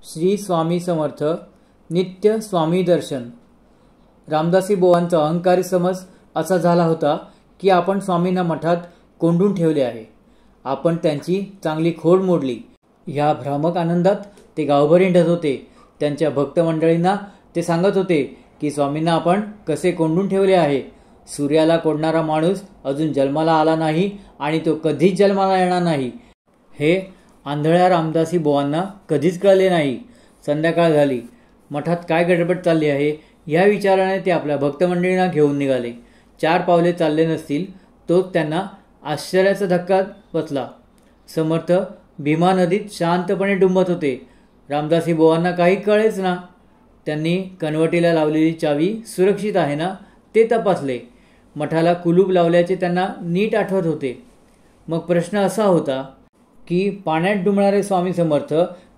श्री स्वामी समर्थ नित्य स्वामी दर्शन। रामदासी बुवांचा अहंकारी समज असा झाला होता की आपण स्वामींना मठात कोंडून ठेवले आहे, आपण त्यांची चांगली खोड मोडली। ह्या भ्रामक आनंदात ते गावभर हिंडत होते। त्यांच्या भक्त मंडळींना ते सांगत होते की स्वामींना आपण कसे कोंडून ठेवले आहे। सूर्याला कोंडणारा माणूस अजून जन्माला आला नाही आणि तो कधीच जन्माला येणार नाही हे आंधळ्या रामदासी बुवांना कधीच कळले नाही। संध्याकाळ झाली, मठात काय गडबड चालली आहे या विचाराने ते आपल्या भक्तमंडळींना घेऊन निघाले। 4 पावले चालले नसतील तोच त्यांना आश्चर्याचा धक्का बसला। समर्थ भीमा नदीत शांतपणे डुंबत होते। रामदासी बुवांना काही कळेच ना। त्यांनी कनवटीला लावलेली चावी सुरक्षित आहे ना ते तपासले। मठाला कुलूप लावल्याचे त्यांना नीट आठवत होते। मग प्रश्न असा होता की पाण्यात डुंबणारे स्वामी समर्थ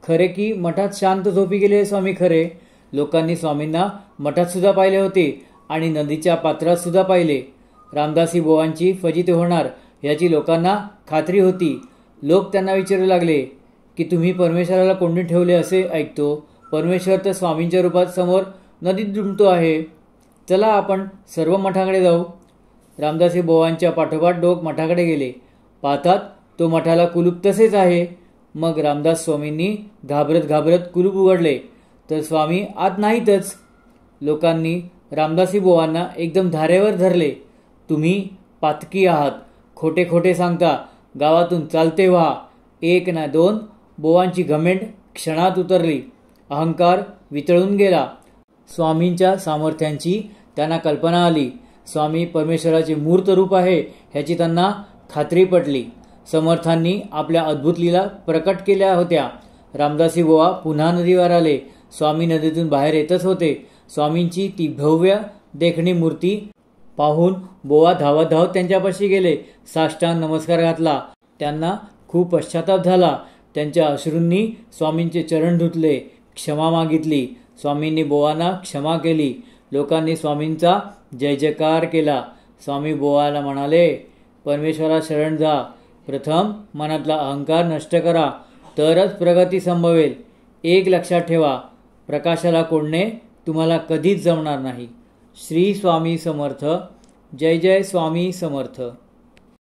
खरे की मठात शांत झोपी गेलेले स्वामी खरे। लोकांनी स्वामींना मठात सुद्धा पाहिले होते आणि नदीच्या पात्रात सुद्धा पाहिले। रामदासी बुवांची फजिती होणार याची लोकांना खात्री होती। लोक त्यांना विचारू लागले की तुम्ही परमेश्वराला कोंडून ठेवले असे ऐकतो, परमेश्वर तर स्वामींच्या रूपात समोर नदीत डुंबतो आहे, चला आपण सर्व मठाकडे जाऊ। रामदासी बुवांच्या पाठोपाठ लोक मठाकडे गेले। पाहतात तो मठाला कुलूप तसेच आहे। मग रामदास स्वामींनी घाबरत घाबरत कुलूप उघडले तर स्वामी आत नाहीतच। लोकांनी रामदासी बुवांना एकदम धारेवर धरले। तुम्ही पातकी आहात, खोटे खोटे सांगता, गावातून चालते व्हा। 1 ना 2 बुवांची घमेंड क्षणात उतरली, अहंकार वितळून गेला। स्वामींच्या सामर्थ्यांची त्यांना कल्पना आली। स्वामी परमेश्वराचे मूर्त रूप आहे ह्याची त्यांना खात्री पटली। समर्थांनी आपल्या अद्भुत लीला प्रकट केल्या होत्या। रामदासी बुवा पुन्हा नदीवर आले। स्वामी नदीतून बाहेर येतच होते। स्वामींची ती भव्य देखणी मूर्ती पाहून बुवा धावत धावत त्यांच्यापाशी गेले, साष्टांग नमस्कार घातला। त्यांना खूप पश्चाताप झाला। त्यांच्या अश्रूंनी स्वामींचे चरण धुतले, क्षमा मागितली। स्वामींनी बुवांना क्षमा केली। लोकांनी स्वामींचा जय जयकार केला। स्वामी बुवाला म्हणाले, परमेश्वरा शरण जा, प्रथम मनातला अहंकार नष्ट करा, तरच प्रगती संभवेल। एक लक्षात ठेवा, प्रकाशाला कोंडणे तुम्हाला कधीच जमणार नाही। श्री स्वामी समर्थ। जय जय स्वामी समर्थ।